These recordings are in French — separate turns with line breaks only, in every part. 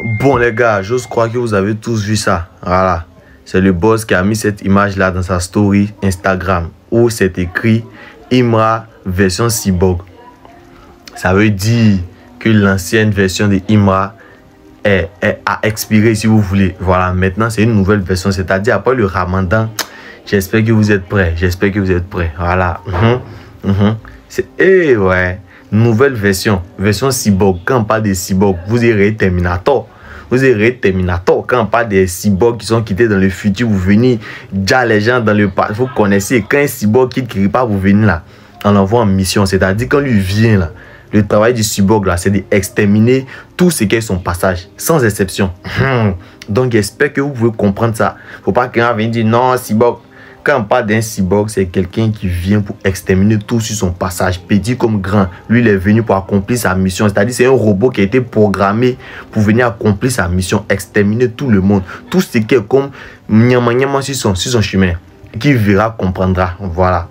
Bon les gars, j'ose croire que vous avez tous vu ça. Voilà. C'est le boss qui a mis cette image-là dans sa story Instagram où c'est écrit Imra version cyborg. Ça veut dire que l'ancienne version de Imra a expiré si vous voulez. Voilà, maintenant c'est une nouvelle version. C'est-à-dire après le Ramadan, j'espère que vous êtes prêts. J'espère que vous êtes prêts. Voilà. C'est ouais. Nouvelle version. Version cyborg. Quand on parle de cyborg, vous irez Terminator. Vous irez Terminator. Quand on parle des cyborgs qui sont quittés dans le futur, vous venez. Déjà les gens dans le passé, vous connaissez. Quand un cyborg quitte quelque part, vous venez là. On l'envoie en mission. C'est-à-dire quand lui vient là. Le travail du cyborg là, c'est d'exterminer tout ce qui est son passage, sans exception. Donc j'espère que vous pouvez comprendre ça. Faut pas qu'un vienne dire non, cyborg. Quand on parle d'un cyborg, c'est quelqu'un qui vient pour exterminer tout sur son passage, petit comme grand. Lui, il est venu pour accomplir sa mission. C'est-à-dire c'est un robot qui a été programmé pour venir accomplir sa mission, exterminer tout le monde. Tout ce qui est comme nyama sur son chemin. Qui verra, comprendra. Voilà.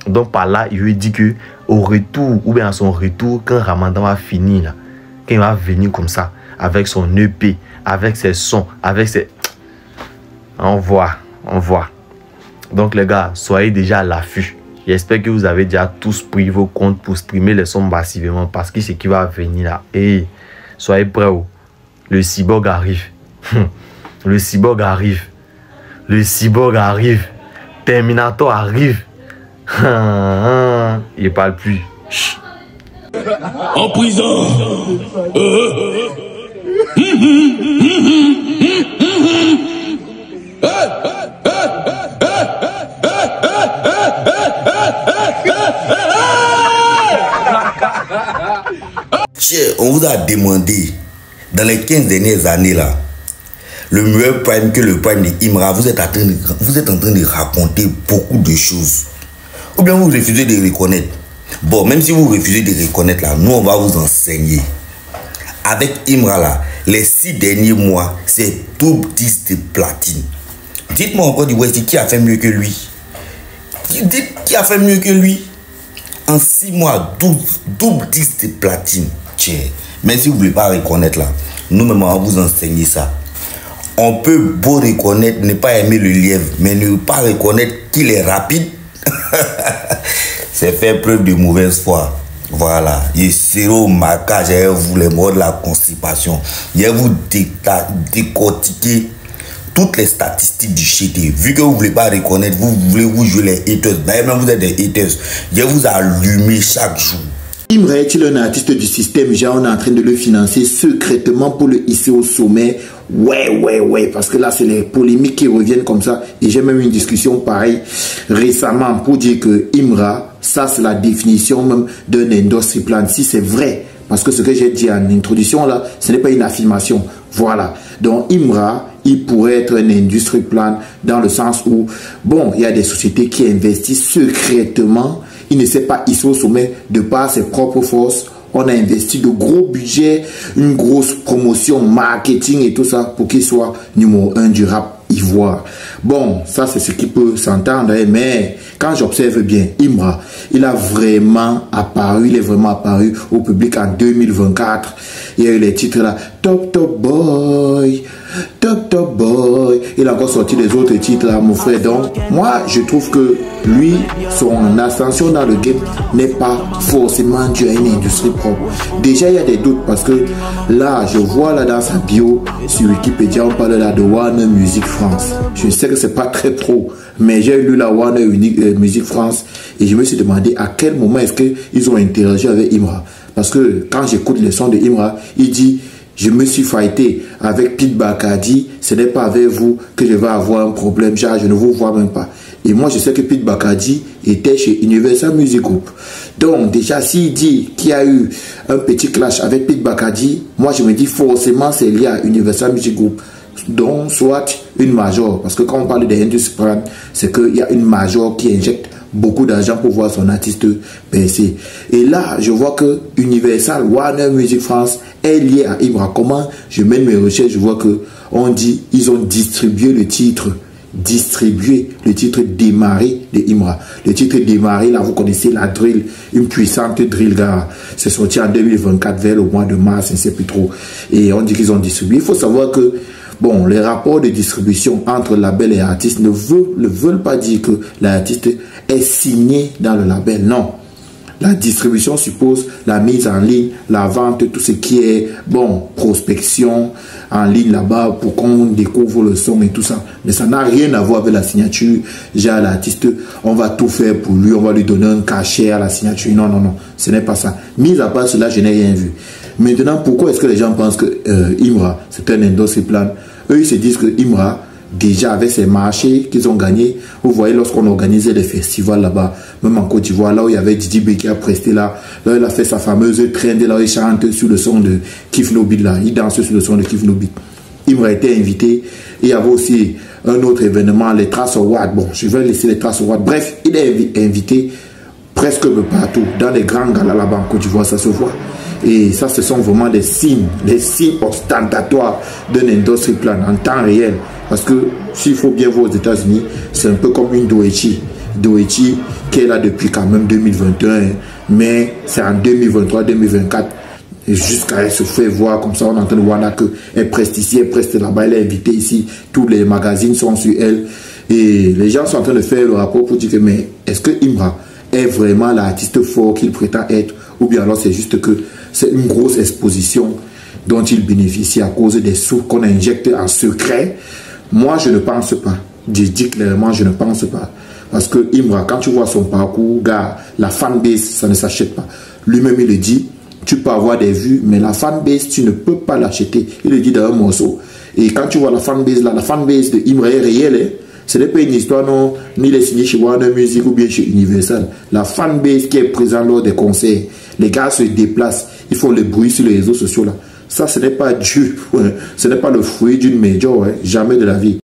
Donc par là, il veut dire que au retour, ou bien à son retour, quand Ramadan va finir, là, quand il va venir comme ça, avec son EP, avec ses sons, avec ses... On voit. Donc les gars, soyez déjà à l'affût. J'espère que vous avez déjà tous pris vos comptes pour streamer les sons massivement, parce que c'est qui va venir là. Et soyez prêts. Le cyborg arrive. Le cyborg arrive. Le cyborg arrive. Terminator arrive. Il parle plus. Chut.
En prison.
On vous a demandé dans les 15 dernières années là, le meilleur prime que le prime de Imra, vous êtes en train de raconter beaucoup de choses. Ou bien vous refusez de reconnaître. Bon, même si vous refusez de reconnaître là, nous on va vous enseigner. Avec Imra là, les 6 derniers mois, c'est double disque de platine. Dites-moi encore du West, qui a fait mieux que lui? Dites qui a fait mieux que lui? En 6 mois, double disque de platine. Tiens, même si vous ne voulez pas reconnaître là, nous-mêmes on va vous enseigner ça. On peut beau reconnaître, ne pas aimer le lièvre, mais ne pas reconnaître qu'il est rapide. C'est faire preuve de mauvaise foi. Voilà. Et c'est au marquage, vous les morts de la constipation. Je vais vous décortiquer toutes les statistiques du GT. Vu que vous ne voulez pas reconnaître, vous voulez vous jouer les haters. Même vous êtes des haters. Je vais vous allumer chaque jour.
Imra est-il un artiste du système? Genre, on est en train de le financer secrètement pour le hisser au sommet. Ouais, parce que là, c'est les polémiques qui reviennent comme ça. Et j'ai même eu une discussion pareille récemment pour dire que Imra, ça, c'est la définition même d'un industry plan. Si c'est vrai, parce que ce que j'ai dit en introduction là, ce n'est pas une affirmation. Voilà. Donc, Imra, il pourrait être un industry plan dans le sens où, bon, il y a des sociétés qui investissent secrètement. Il ne sait pas hisser au sommet de par ses propres forces. On a investi de gros budgets, une grosse promotion, marketing et tout ça pour qu'il soit numéro 1 du rap ivoire. Bon, ça c'est ce qui peut s'entendre, mais quand j'observe bien, Imra, il a vraiment apparu, il est vraiment apparu au public en 2024. Il y a eu les titres là, Top Boy. Il a encore sorti les autres titres là, mon frère. Donc, moi, je trouve que lui, son ascension dans le game n'est pas forcément dû à une industrie propre. Déjà, il y a des doutes parce que là, je vois là dans sa bio sur Wikipédia, on parle là de Warner Music France. Je sais que c'est pas très pro, mais j'ai lu la Warner Music France et je me suis demandé à quel moment est-ce qu'ils ont interagi avec Imra. Parce que quand j'écoute les sons de Imra, il dit: je me suis fighté avec Pete Bacardi, ce n'est pas avec vous que je vais avoir un problème, genre je ne vous vois même pas. Et moi je sais que Pete Bacardi était chez Universal Music Group. Donc déjà s'il dit qu'il y a eu un petit clash avec Pete Bacardi, moi je me dis forcément c'est lié à Universal Music Group. Donc soit une major, parce que quand on parle des industries, c'est qu'il y a une major qui injecte beaucoup d'argent pour voir son artiste percer. Et là, je vois que Universal, Warner Music France est lié à Imra. Comment je mène mes recherches, je vois que on dit ils ont distribué le titre distribuer le titre démarré de Imra. Le titre démarré, là, vous connaissez la drill, une puissante drill, gars. C'est sorti en 2024 vers le mois de mars, je ne sais plus trop. Et on dit qu'ils ont distribué. Il faut savoir que, bon, les rapports de distribution entre label et artiste ne veulent pas dire que l'artiste est signé dans le label. Non. La distribution suppose la mise en ligne, la vente, tout ce qui est, bon, prospection en ligne là-bas pour qu'on découvre le son et tout ça. Mais ça n'a rien à voir avec la signature. Genre, l'artiste, on va tout faire pour lui, on va lui donner un cachet à la signature. Non, non, non, ce n'est pas ça. Mis à part cela, je n'ai rien vu. Maintenant, pourquoi est-ce que les gens pensent que Imra, c'est un industry plan? Eux, ils se disent que Imra, déjà avec ces marchés qu'ils ont gagnés, vous voyez lorsqu'on organisait des festivals là-bas, même en Côte d'Ivoire, là où il y avait Didi B qui a presté là, il a fait sa fameuse trend, là où il chante sur le son de Kif No Beat là, il danse sur le son de Kif No Beat. Il m'a été invité. Il y avait aussi un autre événement, les Trace Awards. Bon, je vais laisser les Trace Awards. Bref, il est invité presque partout, dans les grands galas là-bas en Côte d'Ivoire, ça se voit. Et ça, ce sont vraiment des signes ostentatoires d'un industry plan en temps réel. Parce que s'il faut bien voir aux États-Unis, c'est un peu comme une Doechi. Doechi qui est là depuis quand même 2021, mais c'est en 2023-2024. Jusqu'à elle se fait voir comme ça, on entend voir là qu'elle preste ici, elle preste là-bas, elle est invitée ici. Tous les magazines sont sur elle. Et les gens sont en train de faire le rapport pour dire que, mais est-ce que Imra est vraiment l'artiste fort qu'il prétend être? Ou bien alors c'est juste que c'est une grosse exposition dont il bénéficie à cause des sous qu'on injecte en secret? Moi, je ne pense pas. Je dis clairement, je ne pense pas. Parce que Imra, quand tu vois son parcours, gars, la fanbase, ça ne s'achète pas. Lui-même, il le dit, tu peux avoir des vues, mais la fanbase, tu ne peux pas l'acheter. Il le dit dans un morceau. Et quand tu vois la fanbase là, la fanbase de Imra est réelle, hein? Ce n'est pas une histoire, non, ni les signer chez Warner Music ou bien chez Universal. La fanbase qui est présente lors des concerts, les gars se déplacent, ils font le bruit sur les réseaux sociaux là. Ça, ce n'est pas Dieu, ouais. Ce n'est pas le fruit d'une major, ouais. Jamais de la vie.